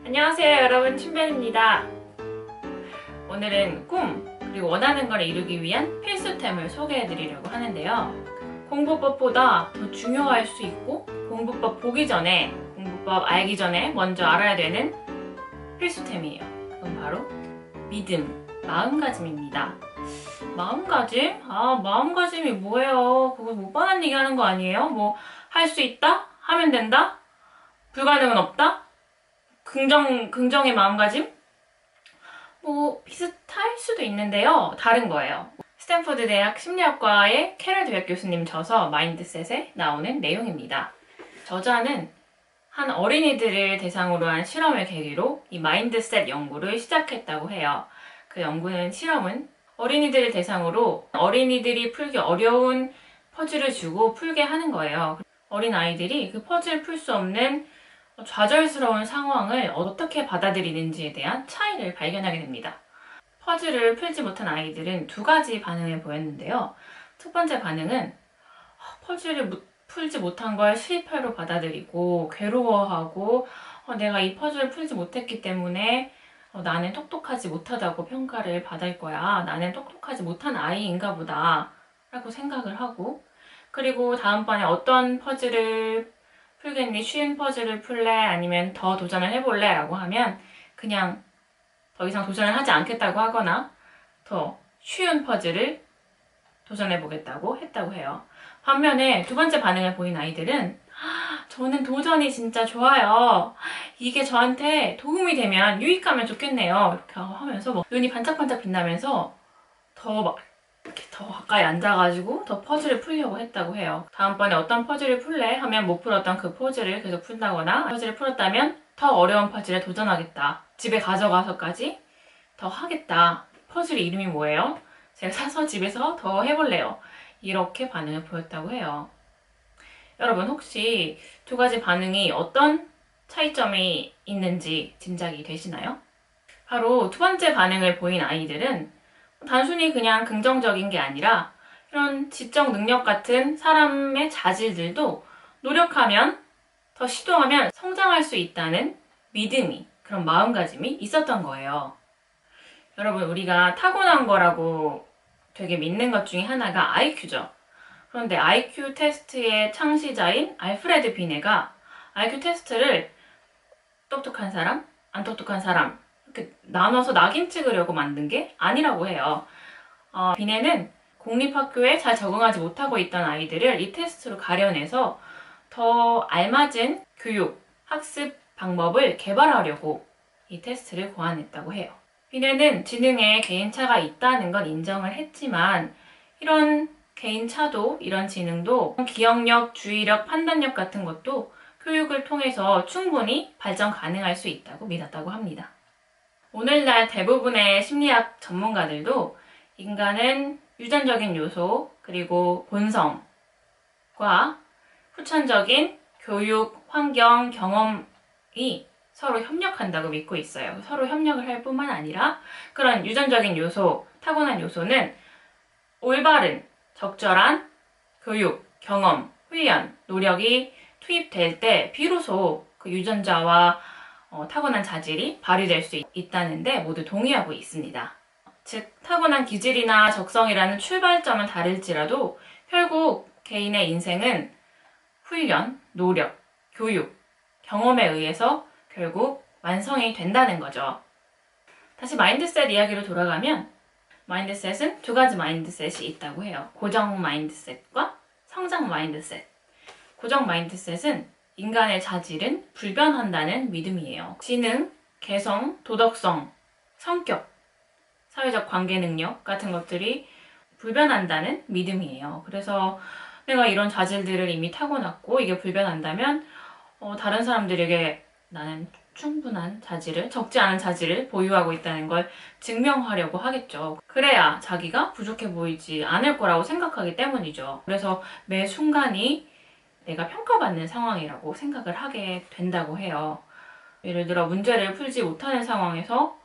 안녕하세요 여러분, 춘변입니다. 오늘은 꿈 그리고 원하는 걸 이루기 위한 필수템을 소개해 드리려고 하는데요. 공부법보다 더 중요할 수 있고 공부법 보기 전에, 공부법 알기 전에 먼저 알아야 되는 필수템이에요. 그건 바로 믿음, 마음가짐입니다. 마음가짐? 마음가짐이 뭐예요? 그거 뭐 뻔한 얘기 하는 거 아니에요? 뭐 할 수 있다? 하면 된다? 불가능은 없다? 긍정의 마음가짐? 뭐 비슷할 수도 있는데요. 다른 거예요. 스탠포드 대학 심리학과의 캐럴 드웨 교수님 저서 마인드셋에 나오는 내용입니다. 저자는 한 어린이들을 대상으로 한 실험을 계기로 이 마인드셋 연구를 시작했다고 해요. 그 실험은 어린이들을 대상으로 어린이들이 풀기 어려운 퍼즐을 주고 풀게 하는 거예요. 어린 아이들이 그 퍼즐을 풀 수 없는 좌절스러운 상황을 어떻게 받아들이는지에 대한 차이를 발견하게 됩니다. 퍼즐을 풀지 못한 아이들은 두 가지 반응을 보였는데요. 첫 번째 반응은 퍼즐을 풀지 못한 걸 실패로 받아들이고 괴로워하고 내가 이 퍼즐을 풀지 못했기 때문에 나는 똑똑하지 못하다고 평가를 받을 거야. 나는 똑똑하지 못한 아이인가 보다 라고 생각을 하고, 그리고 다음번에 어떤 퍼즐을 풀겠니? 쉬운 퍼즐을 풀래? 아니면 더 도전을 해볼래? 라고 하면 그냥 더 이상 도전을 하지 않겠다고 하거나 더 쉬운 퍼즐을 도전해보겠다고 했다고 해요. 반면에 두 번째 반응을 보인 아이들은 저는 도전이 진짜 좋아요. 이게 저한테 도움이 되면 유익하면 좋겠네요. 이렇게 하면서 눈이 반짝반짝 빛나면서 이렇게 더 가까이 앉아가지고 더 퍼즐을 풀려고 했다고 해요. 다음번에 어떤 퍼즐을 풀래? 하면 못 풀었던 그 퍼즐을 계속 푼다거나, 퍼즐을 풀었다면 더 어려운 퍼즐에 도전하겠다. 집에 가져가서까지 더 하겠다. 퍼즐 이름이 뭐예요? 제가 사서 집에서 더 해볼래요. 이렇게 반응을 보였다고 해요. 여러분 혹시 두 가지 반응이 어떤 차이점이 있는지 짐작이 되시나요? 바로 두 번째 반응을 보인 아이들은 단순히 그냥 긍정적인 게 아니라 이런 지적 능력 같은 사람의 자질들도 노력하면, 더 시도하면 성장할 수 있다는 믿음이, 그런 마음가짐이 있었던 거예요. 여러분, 우리가 타고난 거라고 되게 믿는 것 중에 하나가 IQ죠. 그런데 IQ 테스트의 창시자인 알프레드 비네가 IQ 테스트를 똑똑한 사람, 안 똑똑한 사람 이렇게 나눠서 낙인 찍으려고 만든 게 아니라고 해요. 비네는 공립학교에 잘 적응하지 못하고 있던 아이들을 이 테스트로 가려내서 더 알맞은 교육, 학습 방법을 개발하려고 이 테스트를 고안했다고 해요. 비네는 지능에 개인차가 있다는 건 인정을 했지만 이런 개인차도, 이런 지능도 기억력, 주의력, 판단력 같은 것도 교육을 통해서 충분히 발전 가능할 수 있다고 믿었다고 합니다. 오늘날 대부분의 심리학 전문가들도 인간은 유전적인 요소, 그리고 본성과 후천적인 교육, 환경, 경험이 서로 협력한다고 믿고 있어요. 서로 협력을 할 뿐만 아니라 그런 유전적인 요소, 타고난 요소는 올바른, 적절한 교육, 경험, 훈련, 노력이 투입될 때 비로소 그 유전자와 타고난 자질이 발휘될 수 있다는데 모두 동의하고 있습니다. 즉, 타고난 기질이나 적성이라는 출발점은 다를지라도 결국 개인의 인생은 훈련, 노력, 교육, 경험에 의해서 결국 완성이 된다는 거죠. 다시 마인드셋 이야기로 돌아가면 마인드셋은 두 가지 마인드셋이 있다고 해요. 고정 마인드셋과 성장 마인드셋. 고정 마인드셋은 인간의 자질은 불변한다는 믿음이에요. 지능, 개성, 도덕성, 성격, 사회적 관계 능력 같은 것들이 불변한다는 믿음이에요. 그래서 내가 이런 자질들을 이미 타고났고 이게 불변한다면 다른 사람들에게 나는 충분한 자질을, 적지 않은 자질을 보유하고 있다는 걸 증명하려고 하겠죠. 그래야 자기가 부족해 보이지 않을 거라고 생각하기 때문이죠. 그래서 매 순간이 내가 평가받는 상황이라고 생각을 하게 된다고 해요. 예를 들어 문제를 풀지 못하는 상황에서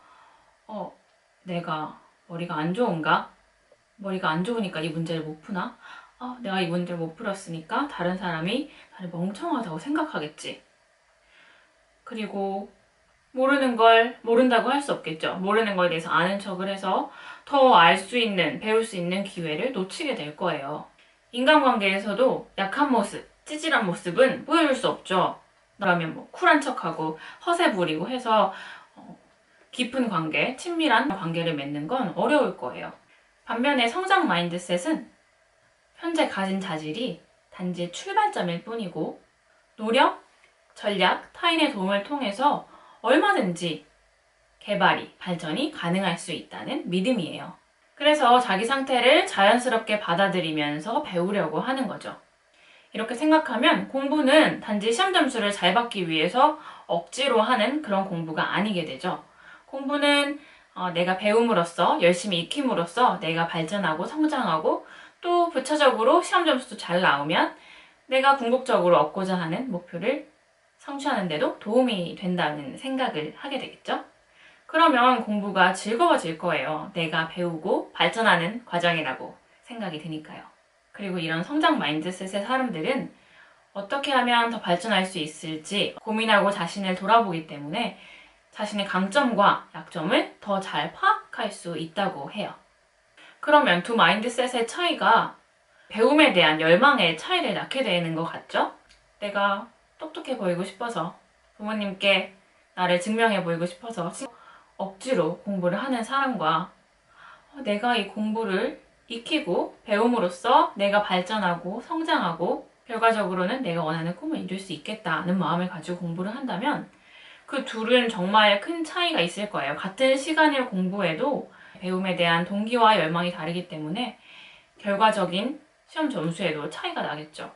내가 머리가 안 좋은가? 머리가 안 좋으니까 이 문제를 못 푸나? 내가 이 문제를 못 풀었으니까 다른 사람이 나를 멍청하다고 생각하겠지. 그리고 모르는 걸 모른다고 할 수 없겠죠. 모르는 거에 대해서 아는 척을 해서 더 알 수 있는, 배울 수 있는 기회를 놓치게 될 거예요. 인간관계에서도 약한 모습, 찌질한 모습은 보여줄 수 없죠. 그러면 뭐 쿨한 척하고 허세 부리고 해서 깊은 관계, 친밀한 관계를 맺는 건 어려울 거예요. 반면에 성장 마인드셋은 현재 가진 자질이 단지 출발점일 뿐이고 노력, 전략, 타인의 도움을 통해서 얼마든지 개발이, 발전이 가능할 수 있다는 믿음이에요. 그래서 자기 상태를 자연스럽게 받아들이면서 배우려고 하는 거죠. 이렇게 생각하면 공부는 단지 시험 점수를 잘 받기 위해서 억지로 하는 그런 공부가 아니게 되죠. 공부는 내가 배움으로써, 열심히 익힘으로써 내가 발전하고 성장하고 또 부차적으로 시험 점수도 잘 나오면 내가 궁극적으로 얻고자 하는 목표를 성취하는 데도 도움이 된다는 생각을 하게 되겠죠. 그러면 공부가 즐거워질 거예요. 내가 배우고 발전하는 과정이라고 생각이 드니까요. 그리고 이런 성장 마인드셋의 사람들은 어떻게 하면 더 발전할 수 있을지 고민하고 자신을 돌아보기 때문에 자신의 강점과 약점을 더 잘 파악할 수 있다고 해요. 그러면 두 마인드셋의 차이가 배움에 대한 열망의 차이를 낳게 되는 것 같죠? 내가 똑똑해 보이고 싶어서 부모님께 나를 증명해 보이고 싶어서 억지로 공부를 하는 사람과 내가 이 공부를 익히고 배움으로써 내가 발전하고 성장하고 결과적으로는 내가 원하는 꿈을 이룰 수 있겠다는 마음을 가지고 공부를 한다면 그 둘은 정말 큰 차이가 있을 거예요. 같은 시간을 공부해도 배움에 대한 동기와 열망이 다르기 때문에 결과적인 시험 점수에도 차이가 나겠죠.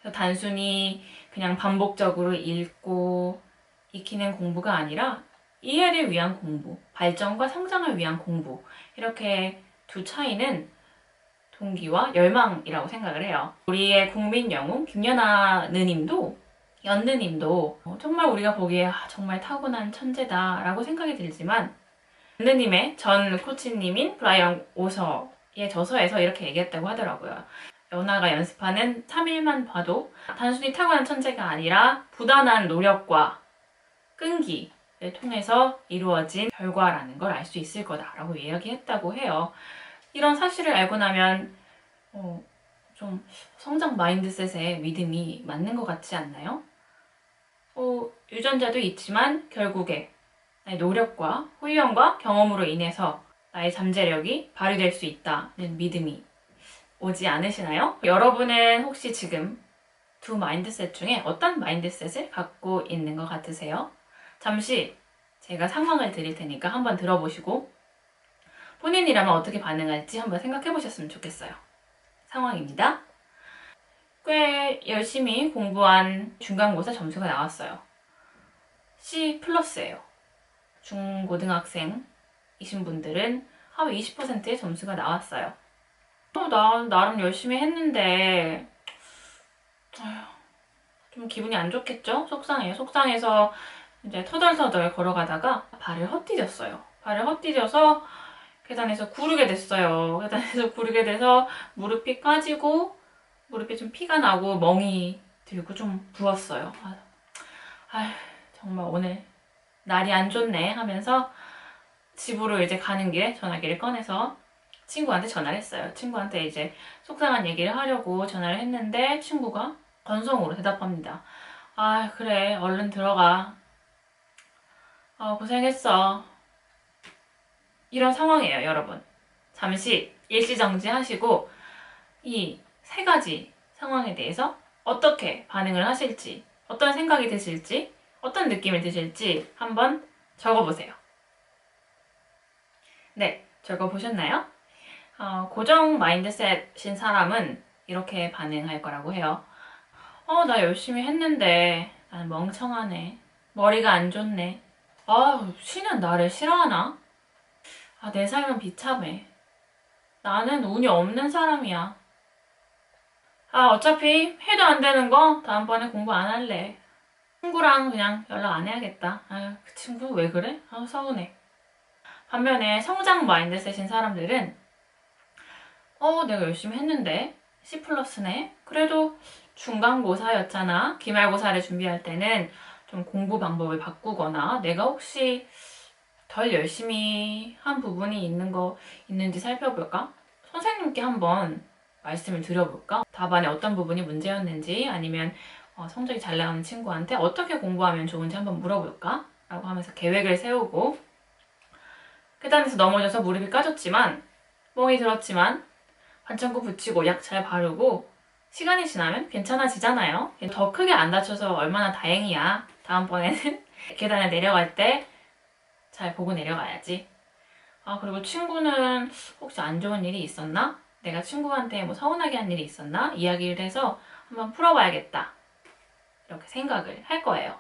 그래서 단순히 그냥 반복적으로 읽고 익히는 공부가 아니라 이해를 위한 공부, 발전과 성장을 위한 공부, 이렇게 두 차이는 동기와 열망이라고 생각을 해요. 우리의 국민 영웅 김연아 연느님도 정말 우리가 보기에 정말 타고난 천재다 라고 생각이 들지만 연느님의 전 코치님인 브라이언 오서의 저서에서 이렇게 얘기했다고 하더라고요. 연아가 연습하는 3일만 봐도 단순히 타고난 천재가 아니라 부단한 노력과 끈기를 통해서 이루어진 결과라는 걸 알 수 있을 거다라고 이야기했다고 해요. 이런 사실을 알고 나면 좀 성장 마인드셋에 믿음이 맞는 것 같지 않나요? 유전자도 있지만 결국에 나의 노력과 훈련과 경험으로 인해서 나의 잠재력이 발휘될 수 있다는 믿음이 오지 않으시나요? 여러분은 혹시 지금 두 마인드셋 중에 어떤 마인드셋을 갖고 있는 것 같으세요? 잠시 제가 상황을 드릴 테니까 한번 들어보시고 본인이라면 어떻게 반응할지 한번 생각해 보셨으면 좋겠어요. 상황입니다. 꽤 열심히 공부한 중간고사 점수가 나왔어요. C+예요. 중고등학생이신 분들은 하위 20%의 점수가 나왔어요. 나 나름 열심히 했는데 좀 기분이 안 좋겠죠? 속상해요. 속상해서 이제 터덜터덜 걸어가다가 발을 헛디뎠어요. 발을 헛디뎌서 계단에서 구르게 됐어요. 계단에서 구르게 돼서 무릎이 까지고 무릎에 좀 피가 나고 멍이 들고 좀 부었어요. 정말 오늘 날이 안 좋네 하면서 집으로 이제 가는 길에 전화기를 꺼내서 친구한테 전화를 했어요. 친구한테 이제 속상한 얘기를 하려고 전화를 했는데 친구가 건성으로 대답합니다. 그래 얼른 들어가. 고생했어. 이런 상황이에요, 여러분. 잠시 일시정지하시고 이 세 가지 상황에 대해서 어떻게 반응을 하실지, 어떤 생각이 드실지, 어떤 느낌이 드실지 한번 적어보세요. 네, 적어보셨나요? 고정 마인드셋인 사람은 이렇게 반응할 거라고 해요. 나 열심히 했는데 난 멍청하네. 머리가 안 좋네. 쉬는 나를 싫어하나? 내 삶은 비참해. 나는 운이 없는 사람이야. 어차피 해도 안 되는 거 다음번에 공부 안 할래. 친구랑 그냥 연락 안 해야겠다. 그 친구 왜 그래? 서운해. 반면에 성장 마인드셋인 사람들은 내가 열심히 했는데 C+네? 그래도 중간고사였잖아. 기말고사를 준비할 때는 좀 공부 방법을 바꾸거나 내가 혹시 덜 열심히 한 부분이 있는지 살펴볼까? 선생님께 한번 말씀을 드려볼까? 답안에 어떤 부분이 문제였는지 아니면 성적이 잘 나오는 친구한테 어떻게 공부하면 좋은지 한번 물어볼까? 라고 하면서 계획을 세우고 계단에서 넘어져서 무릎이 까졌지만 멍이 들었지만 반창고 붙이고 약 잘 바르고 시간이 지나면 괜찮아지잖아요. 더 크게 안 다쳐서 얼마나 다행이야. 다음번에는 계단을 내려갈 때 잘 보고 내려가야지. 그리고 친구는 혹시 안 좋은 일이 있었나? 내가 친구한테 뭐 서운하게 한 일이 있었나? 이야기를 해서 한번 풀어봐야겠다. 이렇게 생각을 할 거예요.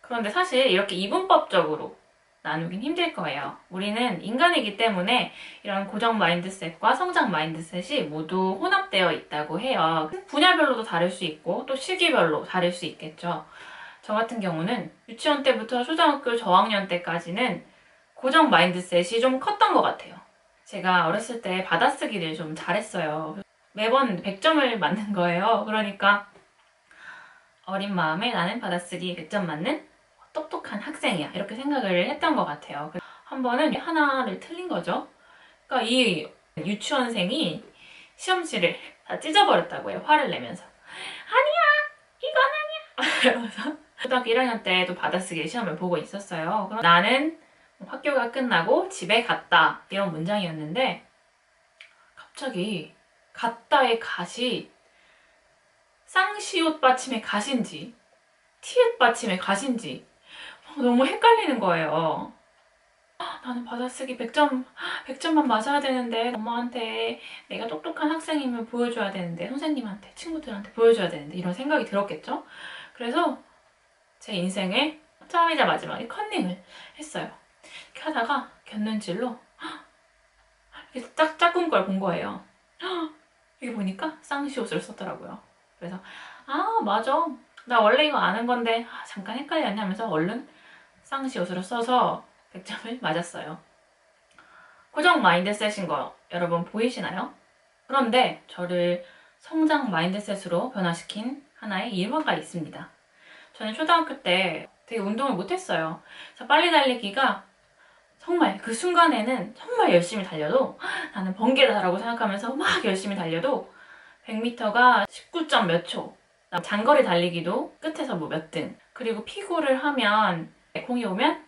그런데 사실 이렇게 이분법적으로 나누긴 힘들 거예요. 우리는 인간이기 때문에 이런 고정 마인드셋과 성장 마인드셋이 모두 혼합되어 있다고 해요. 분야별로도 다를 수 있고 또 시기별로 다를 수 있겠죠. 저 같은 경우는 유치원 때부터 초등학교 저학년 때까지는 고정 마인드셋이 좀 컸던 것 같아요. 제가 어렸을 때 받아쓰기를 좀 잘했어요. 매번 100점을 맞는 거예요. 그러니까 어린 마음에 나는 받아쓰기 100점 맞는 똑똑한 학생이야. 이렇게 생각을 했던 것 같아요. 한 번은 하나를 틀린 거죠. 그러니까 이 유치원생이 시험지를 다 찢어버렸다고 해요. 화를 내면서. 아니야! 이건 아니야! 이러면서 초등학교 1학년 때도 받아쓰기 시험을 보고 있었어요. 그럼 나는 학교가 끝나고 집에 갔다 이런 문장이었는데 갑자기 갔다의 갓이 쌍시옷 받침의 갓인지 티읕 받침의 갓인지 너무 헷갈리는 거예요. 나는 받아쓰기 100점만 맞아야 되는데 엄마한테 내가 똑똑한 학생임을 보여줘야 되는데 선생님한테 친구들한테 보여줘야 되는데 이런 생각이 들었겠죠? 그래서 제 인생에 처음이자 마지막에 컨닝을 했어요. 이렇게 하다가 곁눈질로 이렇게 짝꿍 걸 본 거예요. 이게 보니까 쌍시옷을 썼더라고요. 그래서 맞아. 나 원래 이거 아는 건데 잠깐 헷갈렸냐 하면서 얼른 쌍시옷으로 써서 100점을 맞았어요. 고정 마인드셋인 거 여러분 보이시나요? 그런데 저를 성장 마인드셋으로 변화시킨 하나의 일화가 있습니다. 저는 초등학교 때 되게 운동을 못했어요. 그래서 빨리 달리기가 정말 그 순간에는 정말 열심히 달려도 나는 번개다라고 생각하면서 막 열심히 달려도 100m가 19점 몇 초, 장거리 달리기도 끝에서 뭐 몇 등, 그리고 피구를 하면 공이 오면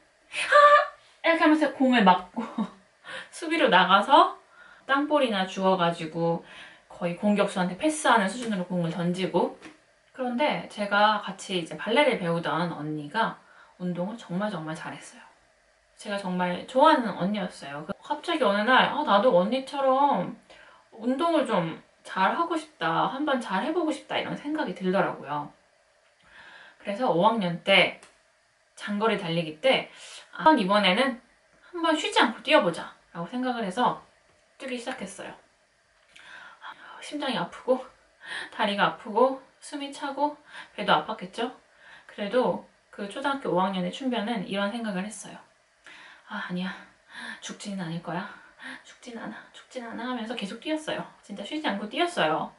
이렇게 하면서 공을 맞고 수비로 나가서 땅볼이나 주워가지고 거의 공격수한테 패스하는 수준으로 공을 던지고. 그런데 제가 같이 이제 발레를 배우던 언니가 운동을 정말 잘했어요. 제가 정말 좋아하는 언니였어요. 갑자기 어느 날 나도 언니처럼 운동을 좀 잘하고 싶다, 한번 잘 해보고 싶다 이런 생각이 들더라고요. 그래서 5학년 때 장거리 달리기 때 이번에는 한번 쉬지 않고 뛰어보자 라고 생각을 해서 뛰기 시작했어요. 심장이 아프고 다리가 아프고 숨이 차고 배도 아팠겠죠? 그래도 그 초등학교 5학년의 춘변은 이런 생각을 했어요. 아니야, 죽지는 않을 거야. 죽진 않아 하면서 계속 뛰었어요. 진짜 쉬지 않고 뛰었어요.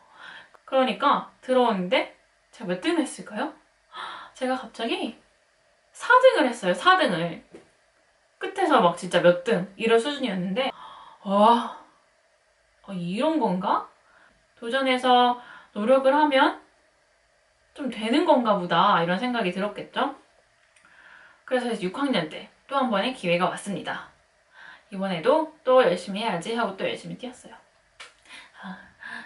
그러니까 들어오는데 제가 몇 등을 했을까요? 제가 갑자기 4등을 했어요. 4등을. 끝에서 막 진짜 몇 등 이런 수준이었는데 이런 건가? 도전해서 노력을 하면 좀 되는 건가 보다 이런 생각이 들었겠죠? 그래서 6학년 때 또 한 번의 기회가 왔습니다. 이번에도 또 열심히 해야지 하고 또 열심히 뛰었어요.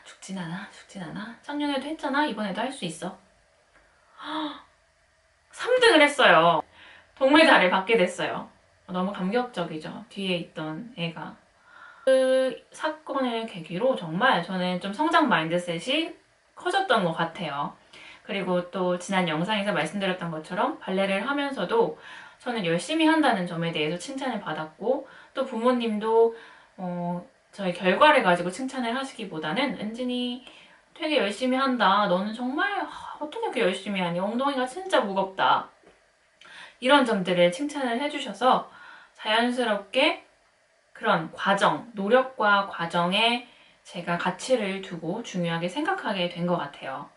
죽진 않아. 작년에도 했잖아. 이번에도 할 수 있어. 3등을 했어요. 동메달을 받게 됐어요. 너무 감격적이죠. 뒤에 있던 애가. 그 사건을 계기로 정말 저는 좀 성장 마인드셋이 커졌던 것 같아요. 그리고 또 지난 영상에서 말씀드렸던 것처럼 발레를 하면서도 저는 열심히 한다는 점에 대해서 칭찬을 받았고 또 부모님도 저의 결과를 가지고 칭찬을 하시기보다는 은진이 되게 열심히 한다. 너는 정말 어떻게 이렇게 열심히 하니? 엉덩이가 진짜 무겁다. 이런 점들을 칭찬을 해주셔서 자연스럽게 그런 과정, 노력과 과정에 제가 가치를 두고 중요하게 생각하게 된 것 같아요.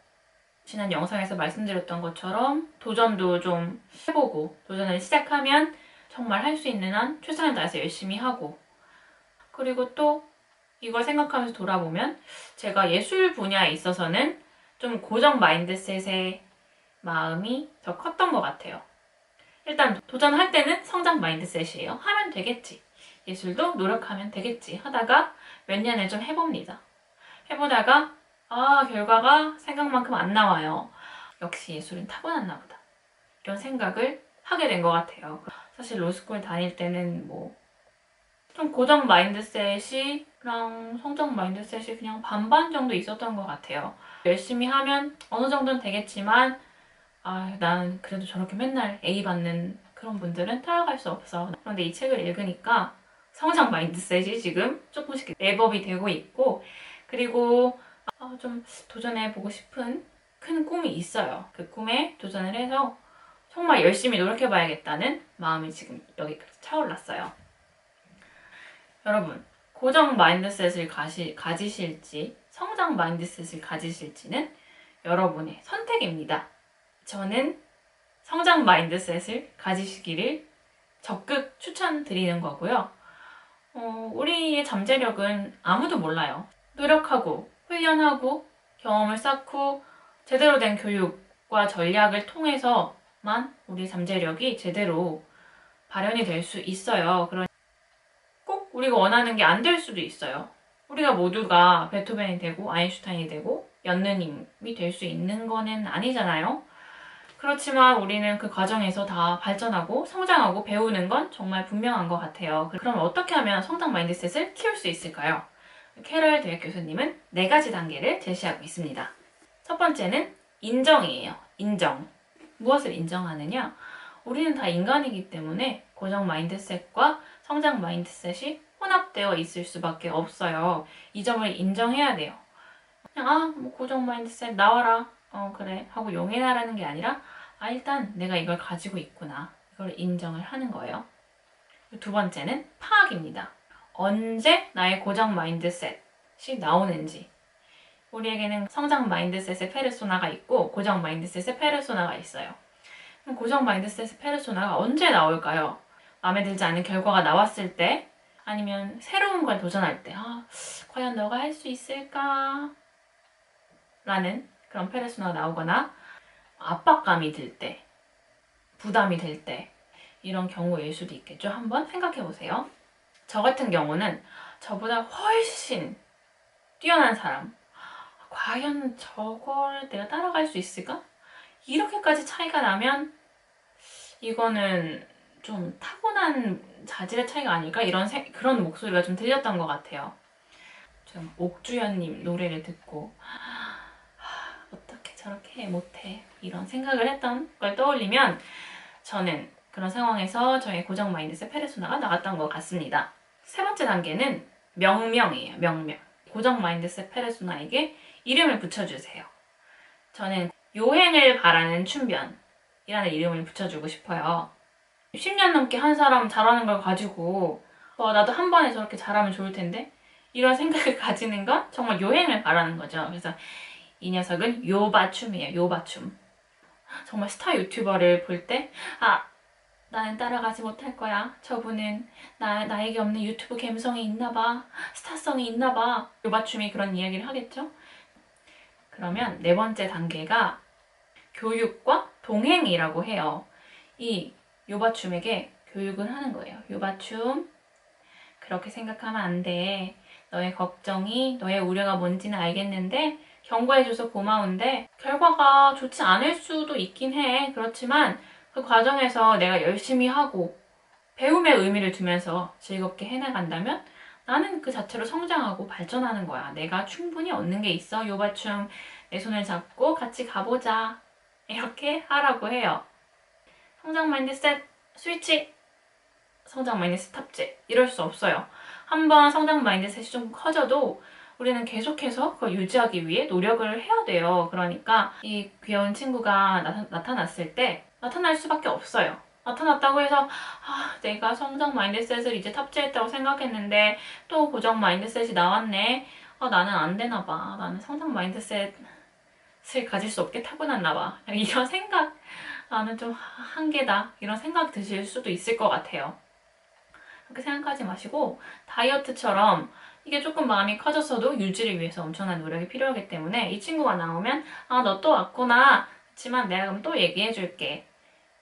지난 영상에서 말씀드렸던 것처럼 도전도 좀 해보고 도전을 시작하면 정말 할 수 있는 한 최선을 다해서 열심히 하고 그리고 또 이걸 생각하면서 돌아보면 제가 예술 분야에 있어서는 좀 고정 마인드셋의 마음이 더 컸던 것 같아요. 일단 도전할 때는 성장 마인드셋이에요. 하면 되겠지. 예술도 노력하면 되겠지 하다가 몇 년을 좀 해봅니다. 해보다가 결과가 생각만큼 안 나와요. 역시 예술은 타고났나 보다. 이런 생각을 하게 된 것 같아요. 사실 로스쿨 다닐 때는 좀 고정 마인드셋이랑 성장 마인드셋이 그냥 반반 정도 있었던 것 같아요. 열심히 하면 어느 정도는 되겠지만 나는 그래도 저렇게 맨날 A 받는 그런 분들은 따라갈 수 없어. 그런데 이 책을 읽으니까 성장 마인드셋이 지금 조금씩 랩업이 되고 있고 그리고 좀 도전해보고 싶은 큰 꿈이 있어요. 그 꿈에 도전을 해서 정말 열심히 노력해봐야겠다는 마음이 지금 여기까지 차올랐어요. 여러분, 고정 마인드셋을 가지실지 성장 마인드셋을 가지실지는 여러분의 선택입니다. 저는 성장 마인드셋을 가지시기를 적극 추천드리는 거고요. 우리의 잠재력은 아무도 몰라요. 노력하고 훈련하고 경험을 쌓고 제대로 된 교육과 전략을 통해서만 우리 잠재력이 제대로 발현이 될 수 있어요. 꼭 우리가 원하는 게 안 될 수도 있어요. 우리가 모두가 베토벤이 되고 아인슈타인이 되고 연느님이 될 수 있는 거는 아니잖아요. 그렇지만 우리는 그 과정에서 다 발전하고 성장하고 배우는 건 정말 분명한 것 같아요. 그럼 어떻게 하면 성장 마인드셋을 키울 수 있을까요? 캐럴 드웨 교수님은 4가지 단계를 제시하고 있습니다. 첫 번째는 인정이에요. 인정. 무엇을 인정하느냐? 우리는 다 인간이기 때문에 고정 마인드셋과 성장 마인드셋이 혼합되어 있을 수밖에 없어요. 이 점을 인정해야 돼요. 그냥 고정 마인드셋 나와라. 그래 하고 용인하라는 게 아니라 일단 내가 이걸 가지고 있구나. 이걸 인정을 하는 거예요. 두 번째는 파악입니다. 언제 나의 고정 마인드셋이 나오는지. 우리에게는 성장 마인드셋의 페르소나가 있고 고정 마인드셋의 페르소나가 있어요. 그럼 고정 마인드셋의 페르소나가 언제 나올까요? 마음에 들지 않는 결과가 나왔을 때 아니면 새로운 걸 도전할 때 과연 너가 할 수 있을까? 라는 그런 페르소나가 나오거나 압박감이 들 때, 부담이 될 때 이런 경우일 수도 있겠죠. 한번 생각해 보세요. 저 같은 경우는 저보다 훨씬 뛰어난 사람 과연 저걸 내가 따라갈 수 있을까? 이렇게까지 차이가 나면 이거는 좀 타고난 자질의 차이가 아닐까? 그런 목소리가 좀 들렸던 것 같아요. 좀 옥주현님 노래를 듣고 어떻게 저렇게 못해 이런 생각을 했던 걸 떠올리면 저는 그런 상황에서 저의 고정 마인드셋 페르소나가 나왔던 것 같습니다. 세 번째 단계는 명명이에요. 명명. 고정 마인드셋 페르소나에게 이름을 붙여주세요. 저는 요행을 바라는 춘변이라는 이름을 붙여주고 싶어요. 10년 넘게 한 사람 잘하는 걸 가지고 나도 한 번에 저렇게 잘하면 좋을 텐데 이런 생각을 가지는 건 정말 요행을 바라는 거죠. 그래서 이 녀석은 요바춤이에요. 요바춤. 정말 스타 유튜버를 볼 때 나는 따라가지 못할 거야. 저분은 나에게 없는 유튜브 감성이 있나 봐. 스타성이 있나 봐. 요바춤이 그런 이야기를 하겠죠. 그러면 네 번째 단계가 교육과 동행이라고 해요. 이 요바춤에게 교육을 하는 거예요. 요바춤, 그렇게 생각하면 안 돼. 너의 걱정이, 너의 우려가 뭔지는 알겠는데 경고해줘서 고마운데 결과가 좋지 않을 수도 있긴 해. 그렇지만 그 과정에서 내가 열심히 하고 배움에 의미를 두면서 즐겁게 해나간다면 나는 그 자체로 성장하고 발전하는 거야. 내가 충분히 얻는 게 있어. 요바춤, 내 손을 잡고 같이 가보자. 이렇게 하라고 해요. 성장 마인드셋 스위치! 성장 마인드셋 탑재. 이럴 수 없어요. 한번 성장 마인드셋이 좀 커져도 우리는 계속해서 그걸 유지하기 위해 노력을 해야 돼요. 그러니까 이 귀여운 친구가 나타났을 때 나타날 수밖에 없어요. 나타났다고 해서 내가 성장 마인드셋을 이제 탑재했다고 생각했는데 또 고정 마인드셋이 나왔네. 나는 안 되나 봐. 나는 성장 마인드셋 가질 수 없게 타고났나 봐. 이런 생각, 나는 좀 한계다. 이런 생각 드실 수도 있을 것 같아요. 그렇게 생각하지 마시고 다이어트처럼 이게 조금 마음이 커졌어도 유지를 위해서 엄청난 노력이 필요하기 때문에 이 친구가 나오면 아, 너 또 왔구나. 그렇지만 내가 그럼 또 얘기해 줄게.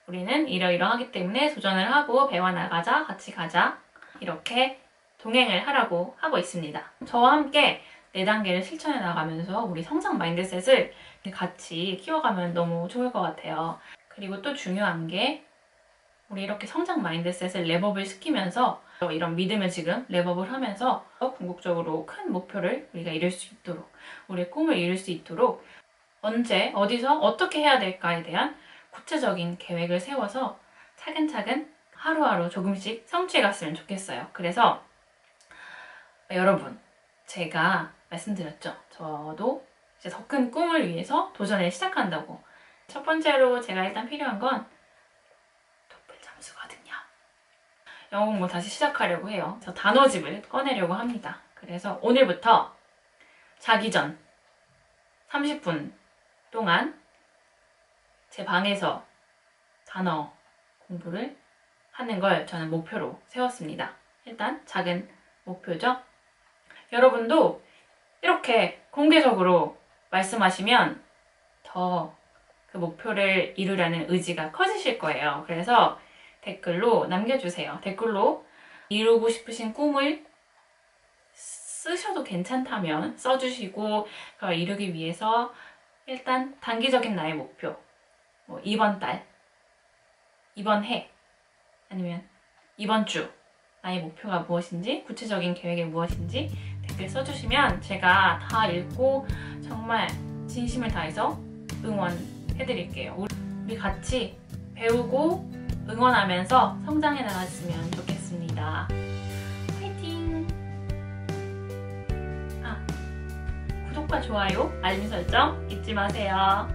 우리는 이러이러하기 때문에 도전을 하고 배워나가자. 같이 가자. 이렇게 동행을 하라고 하고 있습니다. 저와 함께 4단계를 실천해 나가면서 우리 성장 마인드셋을 같이 키워가면 너무 좋을 것 같아요. 그리고 또 중요한 게 우리 이렇게 성장 마인드셋을 랩업을 시키면서 이런 믿음을 지금 랩업을 하면서 궁극적으로 큰 목표를 우리가 이룰 수 있도록, 우리의 꿈을 이룰 수 있도록 언제, 어디서, 어떻게 해야 될까에 대한 구체적인 계획을 세워서 차근차근 하루하루 조금씩 성취해 갔으면 좋겠어요. 그래서 여러분, 제가 말씀드렸죠. 저도 이제 더 큰 꿈을 위해서 도전을 시작한다고. 첫 번째로 제가 일단 필요한 건 토플 점수거든요. 영어 공부 다시 시작하려고 해요. 그래서 단어집을 꺼내려고 합니다. 그래서 오늘부터 자기 전 30분 동안 제 방에서 단어 공부를 하는 걸 저는 목표로 세웠습니다. 일단 작은 목표죠. 여러분도 이렇게 공개적으로 말씀하시면 더 그 목표를 이루려는 의지가 커지실 거예요. 그래서 댓글로 남겨주세요. 댓글로 이루고 싶으신 꿈을 쓰셔도 괜찮다면 써주시고 그걸 이루기 위해서 일단 단기적인 나의 목표, 뭐 이번 달, 이번 해, 아니면 이번 주 나의 목표가 무엇인지, 구체적인 계획이 무엇인지 댓글 써주시면 제가 다 읽고 정말 진심을 다해서 응원해드릴게요. 우리 같이 배우고 응원하면서 성장해 나갔으면 좋겠습니다. 화이팅! 구독과 좋아요, 알림 설정 잊지 마세요.